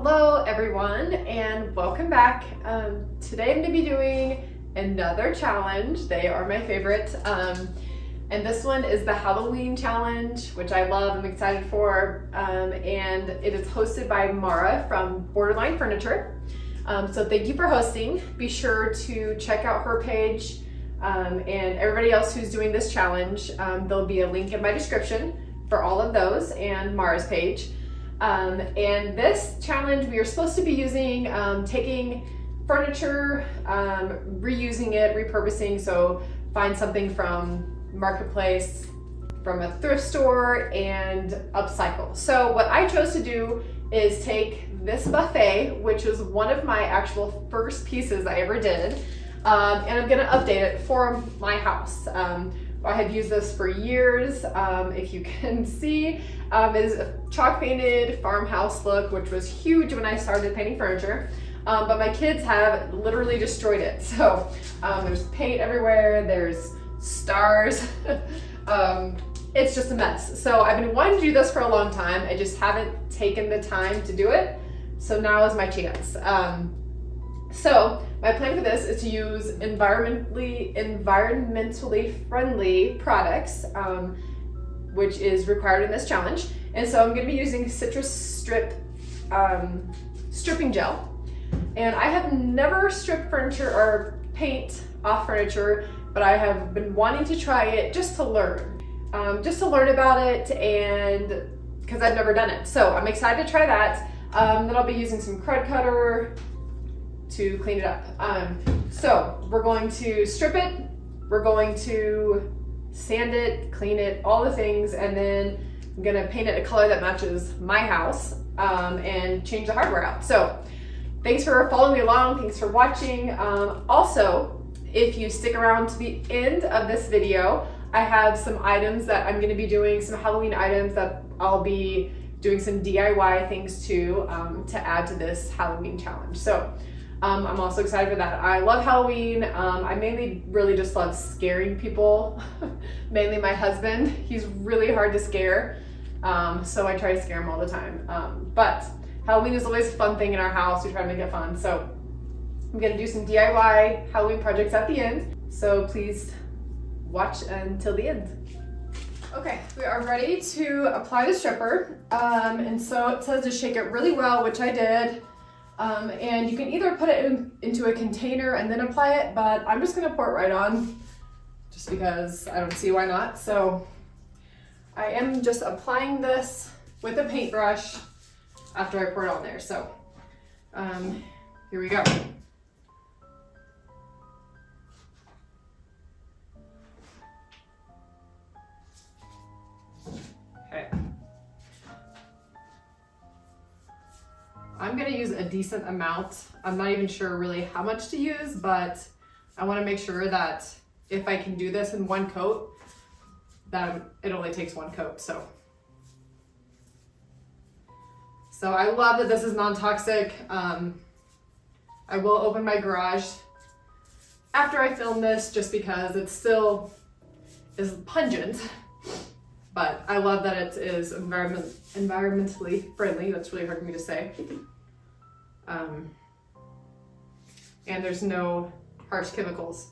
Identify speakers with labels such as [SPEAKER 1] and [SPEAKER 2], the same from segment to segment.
[SPEAKER 1] Hello everyone and welcome back. Today I'm going to be doing another challenge. They are my favorite. And this one is the Halloween challenge, which I love, I'm excited for. And it is hosted by Marah from Borderline Furniture. So thank you for hosting. Be sure to check out her page and everybody else who's doing this challenge. There'll be a link in my description for all of those and Marah's page. And this challenge, we are supposed to be using, taking furniture, reusing it, repurposing. So find something from Marketplace, from a thrift store, and upcycle. So what I chose to do is take this buffet, which was one of my actual first pieces I ever did, and I'm gonna update it for my house. I have used this for years. If you can see, is a chalk painted farmhouse look, which was huge when I started painting furniture. But my kids have literally destroyed it. So there's paint everywhere, there's stars. It's just a mess. So I've been wanting to do this for a long time. I just haven't taken the time to do it. So now is my chance. So my plan for this is to use environmentally friendly products, which is required in this challenge. And so I'm going to be using citrus stripping gel. And I have never stripped furniture or paint off furniture, but I have been wanting to try it just to learn about it, and because I've never done it. So I'm excited to try that. Then I'll be using some crud cutter to clean it up. So we're going to strip it, we're going to sand it, clean it, all the things, and then I'm gonna paint it a color that matches my house, and change the hardware out. So thanks for following me along, thanks for watching. Also, if you stick around to the end of this video, I have some items that I'm gonna be doing, some Halloween items that I'll be doing some DIY things to add to this Halloween challenge. So I'm also excited for that. I love Halloween. I mainly really just love scaring people. Mainly my husband. He's really hard to scare. So I try to scare him all the time. But Halloween is always a fun thing in our house. We try to make it fun. So I'm gonna do some DIY Halloween projects at the end. So please watch until the end. Okay, we are ready to apply the stripper. And so it says to shake it really well, which I did. And you can either put it into a container and then apply it, but I'm just gonna pour it right on just because I don't see why not. So I am just applying this with a paintbrush after I pour it on there. So here we go. Okay. I'm gonna use a decent amount. I'm not even sure really how much to use, but I wanna make sure that if I can do this in one coat, that it only takes one coat, so. So I love that this is non-toxic. I will open my garage after I film this just because it still is pungent, but I love that it is environmentally friendly. That's really hard for me to say. And there's no harsh chemicals.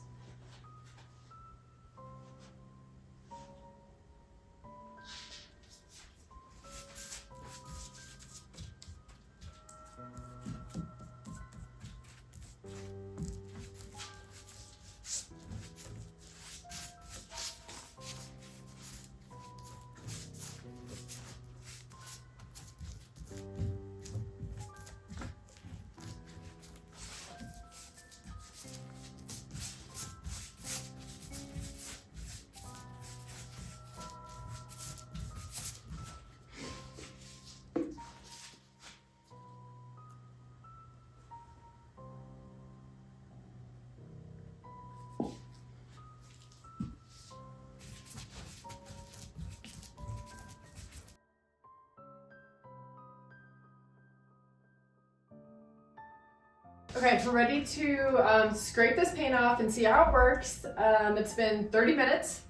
[SPEAKER 1] Okay, we're ready to scrape this paint off and see how it works. It's been 30 minutes.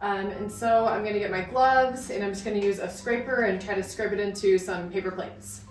[SPEAKER 1] And so I'm gonna get my gloves and I'm just gonna use a scraper and try to scrape it into some paper plates.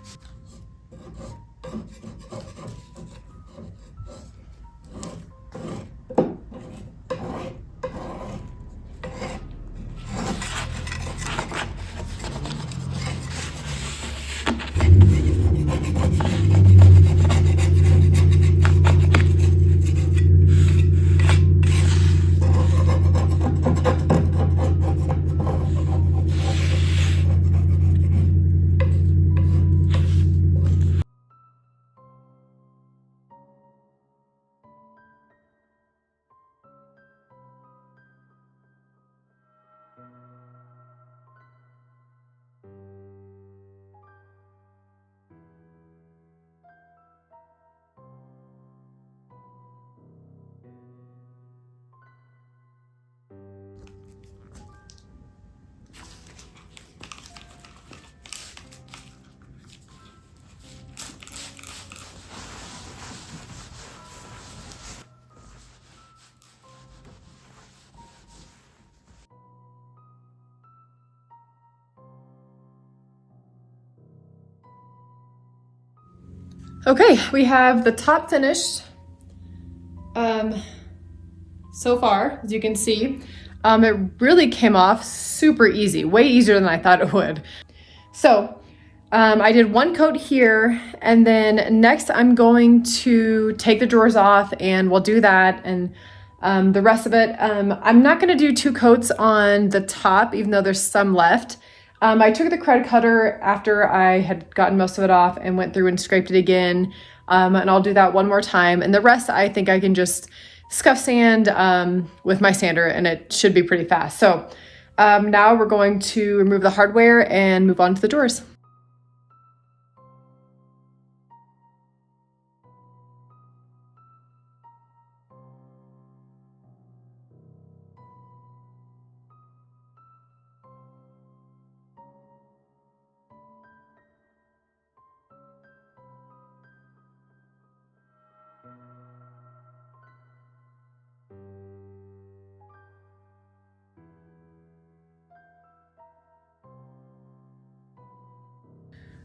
[SPEAKER 1] Okay, we have the top finished so far, as you can see. It really came off super easy, way easier than I thought it would. So I did one coat here, and then next I'm going to take the drawers off and we'll do that, and the rest of it. I'm not gonna do 2 coats on the top, even though there's some left. I took the cred cutter after I had gotten most of it off and went through and scraped it again. And I'll do that one more time. And the rest, I think I can just scuff sand with my sander, and it should be pretty fast. So now we're going to remove the hardware and move on to the doors.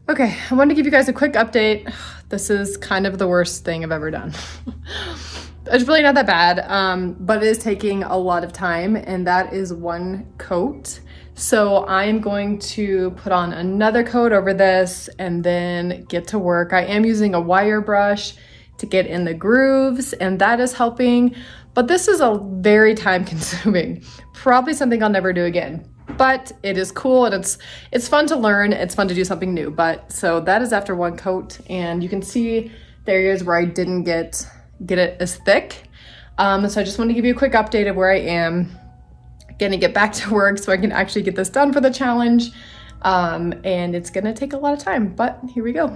[SPEAKER 1] Okay, I wanted to give you guys a quick update. This is kind of the worst thing I've ever done. It's really not that bad, but it is taking a lot of time, and that is 1 coat. So I'm going to put on another coat over this and then get to work. I am using a wire brush to get in the grooves, and that is helping, but this is a very time consuming. Probably something I'll never do again. But it is cool, and it's fun to learn. It's fun to do something new. But so that is after 1 coat, and you can see the areas where I didn't get it as thick. So I just want to give you a quick update of where I am. Gonna get back to work so I can actually get this done for the challenge. And it's gonna take a lot of time, but here we go.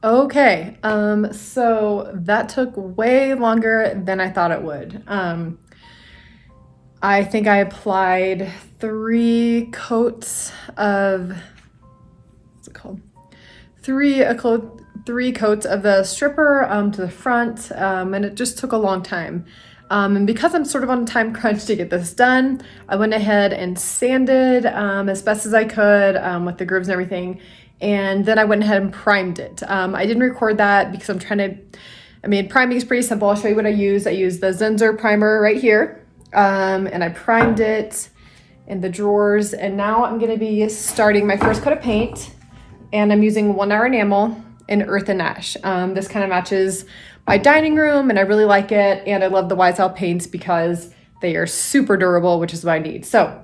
[SPEAKER 1] Okay, so that took way longer than I thought it would. I think I applied 3 coats of, what's it called? 3 coats of the stripper to the front, and it just took a long time. And because I'm sort of on a time crunch to get this done, I went ahead and sanded as best as I could with the grooves and everything. And then I went ahead and primed it. I didn't record that because I'm trying to, priming is pretty simple. I'll show you what I use. I use the Zinsser primer right here. And I primed it in the drawers. And now I'm gonna be starting my first coat of paint. And I'm using 1 Hour Enamel in Earth and Ash. This kind of matches my dining room, and I really like it. And I love the YSL paints because they are super durable, which is what I need. So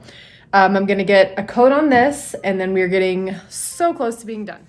[SPEAKER 1] I'm gonna get a coat on this, and then we're getting so close to being done.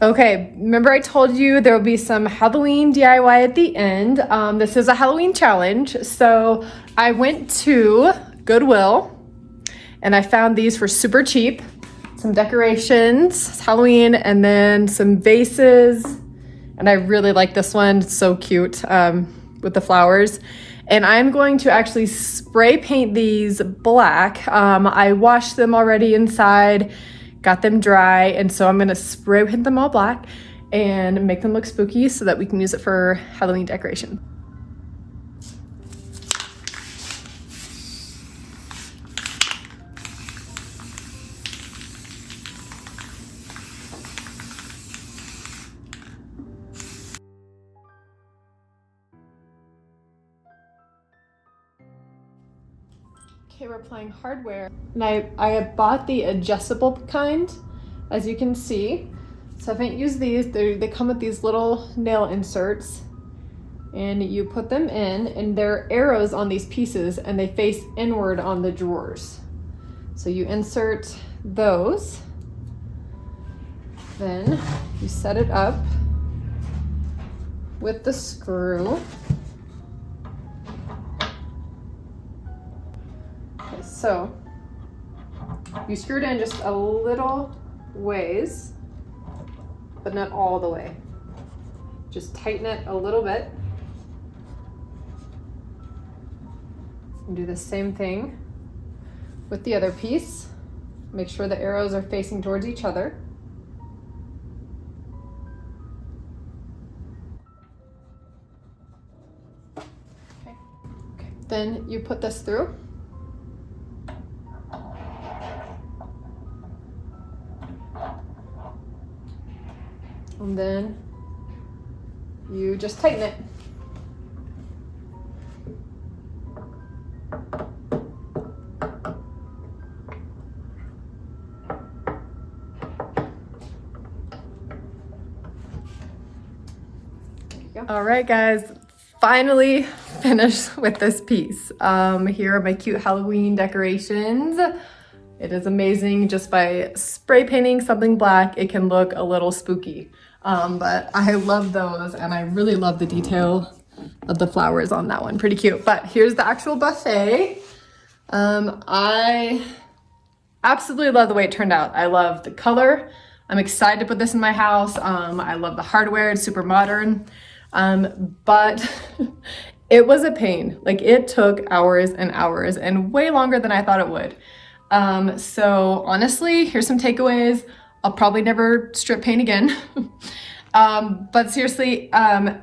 [SPEAKER 1] Okay, remember I told you there will be some Halloween DIY at the end. This is a Halloween challenge. So I went to Goodwill and I found these for super cheap. Some decorations, Halloween, and then some vases. And I really like this one, it's so cute with the flowers. And I'm going to actually spray paint these black. I washed them already inside, got them dry, and so I'm gonna spray paint them all black and make them look spooky so that we can use it for Halloween decoration. Okay, we're playing hardware. And I bought the adjustable kind, as you can see. So I haven't used these. They come with these little nail inserts. And you put them in, and there are arrows on these pieces, and they face inward on the drawers. So you insert those. Then you set it up with the screw. So you screw it in just a little ways, but not all the way. Just tighten it a little bit. And do the same thing with the other piece. Make sure the arrows are facing towards each other. Okay. Then you put this through. And then you just tighten it. All right, guys, finally finished with this piece. Here are my cute Halloween decorations. It is amazing. Just by spray painting something black, it can look a little spooky. But I love those, and I really love the detail of the flowers on that one. Pretty cute. But here's the actual buffet. I absolutely love the way it turned out. I love the color. I'm excited to put this in my house. I love the hardware. It's super modern. But it was a pain. Like, it took hours and hours and way longer than I thought it would. So honestly, here's some takeaways. I'll probably never strip paint again. But seriously, I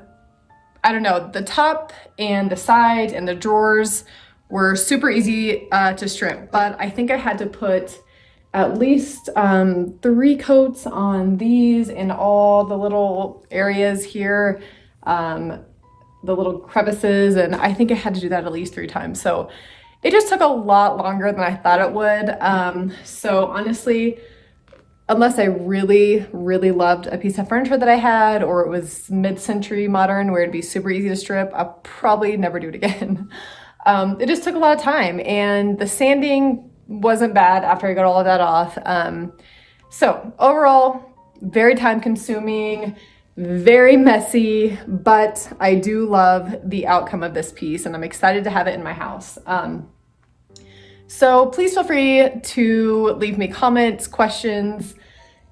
[SPEAKER 1] don't know, the top and the side and the drawers were super easy to strip, but I think I had to put at least 3 coats on these and all the little areas here, the little crevices, and I think I had to do that at least 3 times. So it just took a lot longer than I thought it would. So honestly, unless I really, really loved a piece of furniture that I had, or it was mid-century modern where it'd be super easy to strip, I'll probably never do it again. It just took a lot of time, and the sanding wasn't bad after I got all of that off. So overall, very time consuming, very messy, but I do love the outcome of this piece, and I'm excited to have it in my house. So please feel free to leave me comments, questions,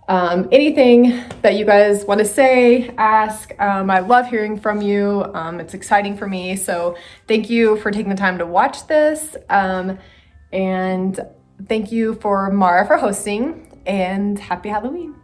[SPEAKER 1] anything that you guys want to say, ask. I love hearing from you. It's exciting for me. So thank you for taking the time to watch this. And thank you for Marah for hosting, and happy Halloween.